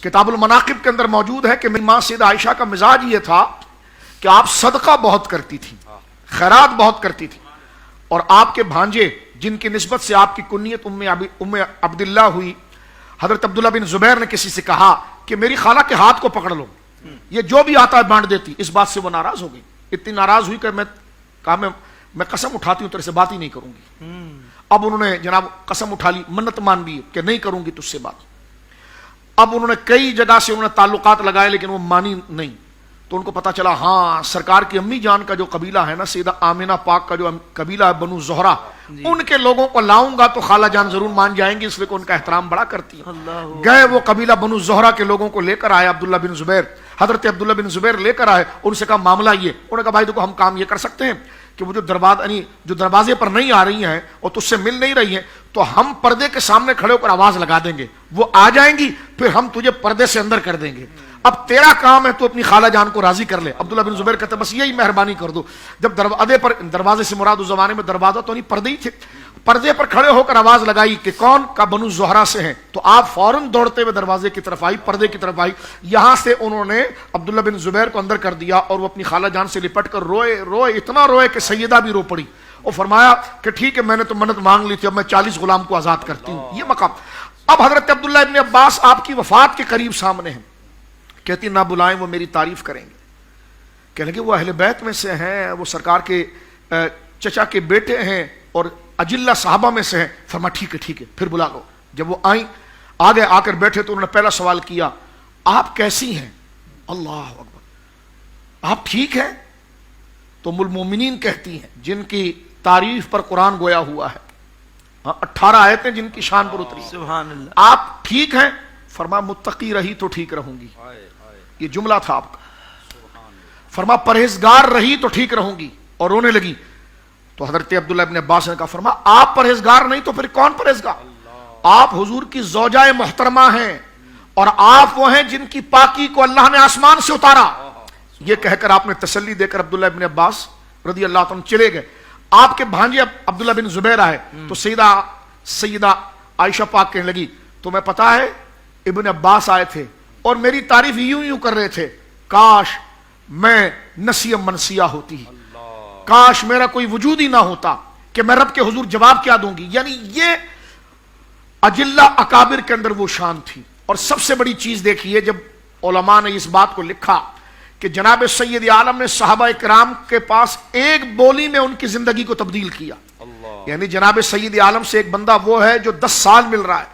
کتاب المناقب کے اندر موجود ہے کہ میری ماں سیدہ عائشہ کا مزاج یہ تھا کہ آپ صدقہ بہت کرتی تھی، خیرات بہت کرتی تھی، اور آپ کے بھانجے جن کی نسبت سے آپ کی کنیت ام عبداللہ ہوئی، حضرت عبداللہ بن زبیر نے کسی سے کہا کہ میری خالہ کے ہاتھ کو پکڑ لو، یہ جو بھی آتا ہے بانٹ دیتی۔ اس بات سے وہ ناراض ہو گئی، اتنی ناراض ہوئی کہ میں کہا میں قسم اٹھاتی ہوں تیرے سے بات ہی نہیں کروں گی۔ اب انہوں نے جناب قسم اٹھا لی، منت مان لی کہ نہیں کروں گی تجھ سے بات۔ اب انہوں نے کئی جگہ سے انہوں نے تعلقات لگائے لیکن وہ مانی نہیں، تو ان کو پتا چلا ہاں سرکار کی امی جان کا جو قبیلہ ہے نا، سیدہ آمنہ پاک کا جو قبیلہ ہے بنو زہرہ، ان کے لوگوں کو لاؤں گا تو خالہ جان ضرور مان جائیں گے، اس لیے کہ ان کا احترام بڑا کرتی ہیں۔ گئے وہ قبیلہ بنو زہرہ کے لوگوں کو لے کر آئے عبداللہ بن زبیر، حضرت عبداللہ بن زبیر لے کر آئے، ان سے کہا معاملہ یہ، انہوں نے کہا بھائی دیکھو ہم کام یہ کر سکتے ہیں کہ وہ جو دروازے پر نہیں آ رہی ہیں اور تجھ سے مل نہیں رہی ہیں تو ہم پردے کے سامنے کھڑے ہو کر آواز لگا دیں گے، وہ آ جائیں گی، پھر ہم تجھے پردے سے اندر کر دیں گے۔ اب تیرا کام ہے تو اپنی خالہ جان کو راضی کر لے۔ عبداللہ بن زبیر کہتے بس یہی مہربانی کر دو۔ جب دروازے سے مراد اس زمانے میں دروازہ تو نہیں پردے ہی تھے، پردے پر کھڑے ہو کر آواز لگائی کہ کون؟ کا بنو زہرہ سے ہیں، تو آپ فوراً دوڑتے ہوئے دروازے کی طرف آئی، پردے کی طرف آئی، یہاں سے انہوں نے عبداللہ بن زبیر کو اندر کر دیا اور وہ اپنی خالہ جان سے لپٹ کر روئے، اتنا روئے کہ سیدہ بھی رو پڑی، اور فرمایا کہ ٹھیک ہے میں نے تو منت مانگ لی تھی، اب میں 40 غلام کو آزاد کرتی ہوں۔ یہ مقام اب حضرت عبداللہ ابن عباس آپ کی وفات کے قریب سامنے ہیں، کہتی نہ بلائیں وہ میری تعریف کریں گے، کہنے لگے وہ اہل بیت میں سے ہیں، وہ سرکار کے چچا کے بیٹے ہیں اور اجلہ صحابہ میں سے ہیں۔ فرما ٹھیک ہے پھر بلا لو۔ جب وہ آئیں آگے آ کر بیٹھے تو انہوں نے پہلا سوال کیا آپ کیسی ہیں؟ اللہ اکبر، آپ ٹھیک ہیں؟ تو ام المومنین کہتی ہیں جن کی تعریف پر قرآن گویا ہوا ہے، 18 آیتیں جن کی شان پر اتری، سبحان اللہ، آپ ٹھیک ہیں؟ فرما متقی رہی تو ٹھیک رہوں گی، یہ جملہ تھا آپ کا۔ فرما پرہیزگار رہی تو ٹھیک رہوں گی، اور رونے لگی۔ تو حضرت عبداللہ ابن عباس نے کہا فرما آپ پرہیزگار نہیں تو پھر کون پرہیزگار؟ آپ حضور کی زوجہ محترمہ ہیں اور آپ وہ ہیں جن کی پاکی کو اللہ نے آسمان سے اتارا۔ یہ کہہ کر آپ نے تسلی دے کر عبداللہ ابن عباس رضی اللہ عنہ چلے گئے۔ آپ کے بھانجے عبداللہ بن زبیر آئے تو سیدہ عائشہ پاک کہنے لگی تمہیں پتا ہے ابن عباس آئے تھے اور میری تعریف یوں کر رہے تھے، کاش میں نسیم منسیہ ہوتی، کاش میرا کوئی وجود ہی نہ ہوتا کہ میں رب کے حضور جواب کیا دوں گی۔ یعنی یہ اجلہ اکابر کے اندر وہ شان تھی۔ اور سب سے بڑی چیز دیکھیے جب علماء نے اس بات کو لکھا کہ جناب سید عالم نے صحابہ کرام کے پاس ایک بولی میں ان کی زندگی کو تبدیل کیا، یعنی جناب سید عالم سے ایک بندہ وہ ہے جو 10 سال مل رہا ہے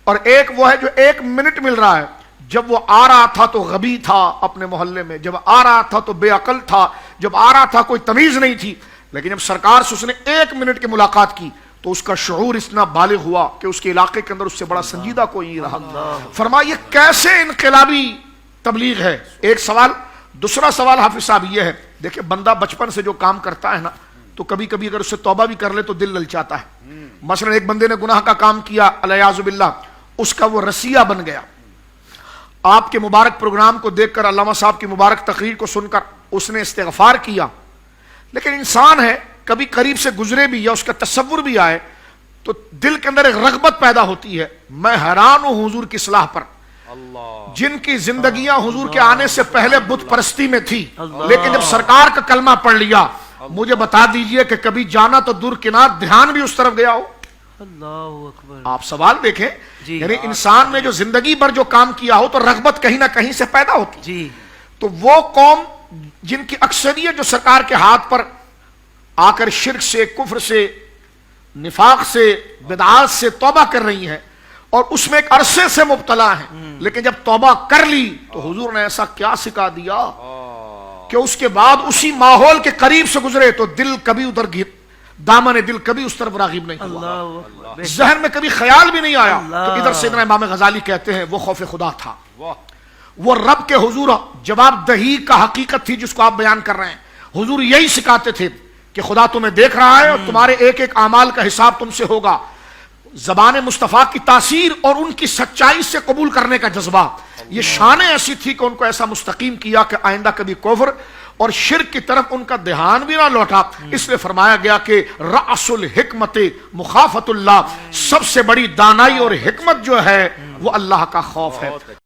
اور ایک وہ ہے جو 1 منٹ مل رہا ہے۔ جب وہ آ رہا تھا تو غبی تھا اپنے محلے میں، جب آ رہا تھا تو بے عقل تھا، جب آ رہا تھا کوئی تمیز نہیں تھی، لیکن جب سرکار سے اس نے 1 منٹ کی ملاقات کی تو اس کا شعور اتنا بالغ ہوا کہ اس کے علاقے کے اندر اس سے بڑا سنجیدہ کوئی نہیں رہا۔ فرمایا یہ کیسے انقلابی تبلیغ ہے؟ ایک سوال۔ دوسرا سوال حافظ صاحب یہ ہے، دیکھیں بندہ بچپن سے جو کام کرتا ہے نا تو کبھی کبھی اگر اس سے توبہ بھی کر لے تو دل للچاتا ہے۔ مثلا ایک بندے نے گناہ کا کام کیا الیاذ باللہ، اس کا وہ رسیہ بن گیا، آپ کے مبارک پروگرام کو دیکھ کر، علامہ صاحب کی مبارک تقریر کو سن کر اس نے استغفار کیا، لیکن انسان ہے کبھی قریب سے گزرے بھی یا اس کا تصور بھی آئے تو دل کے اندر ایک رغبت پیدا ہوتی ہے۔ میں حیران ہوں حضور کی اصلاح پر، جن کی زندگیاں حضور کے آنے سے پہلے بت پرستی میں تھی، لیکن جب سرکار کا کلمہ پڑھ لیا، مجھے بتا دیجئے کہ کبھی جانا تو دور کنار دھیان بھی اس طرف گیا ہو؟ اللہ اکبر۔ آپ سوال دیکھیں، یعنی انسان نے جو زندگی بھر جو کام کیا ہو تو رغبت کہیں نہ کہیں سے پیدا ہوتی۔ تو وہ قوم جن کی اکثریت جو سرکار کے ہاتھ پر آ کر شرک سے، کفر سے، نفاق سے، بدعات سے توبہ کر رہی ہیں اور اس میں ایک عرصے سے مبتلا ہیں، لیکن جب توبہ کر لی تو حضور نے ایسا کیا سکھا دیا کہ اس کے بعد اسی ماحول کے قریب سے گزرے تو دل کبھی ادھر دامن دل کبھی اس طرف راغب نہیں ہوا، ذہن میں کبھی خیال بھی نہیں آیا۔ تو ادھر سیدنا امام غزالی کہتے ہیں وہ خوف خدا تھا، وہ رب کے حضور جواب دہی کا حقیقت تھی جس کو آپ بیان کر رہے ہیں۔ حضور یہی سکھاتے تھے کہ خدا تمہیں دیکھ رہا ہے اور تمہارے ایک ایک اعمال کا حساب تم سے ہوگا۔ زبان مصطفیٰ کی تاثیر اور ان کی سچائی سے قبول کرنے کا جذبہ، یہ شان ایسی تھی کہ ان کو ایسا مستقیم کیا کہ آئندہ کبھی کفر اور شرک کی طرف ان کا دھیان بھی نہ لوٹا۔ اس لیے فرمایا گیا کہ رأس الحکمت مخافت اللہ، سب سے بڑی دانائی اور حکمت جو ہے وہ اللہ کا خوف ہے۔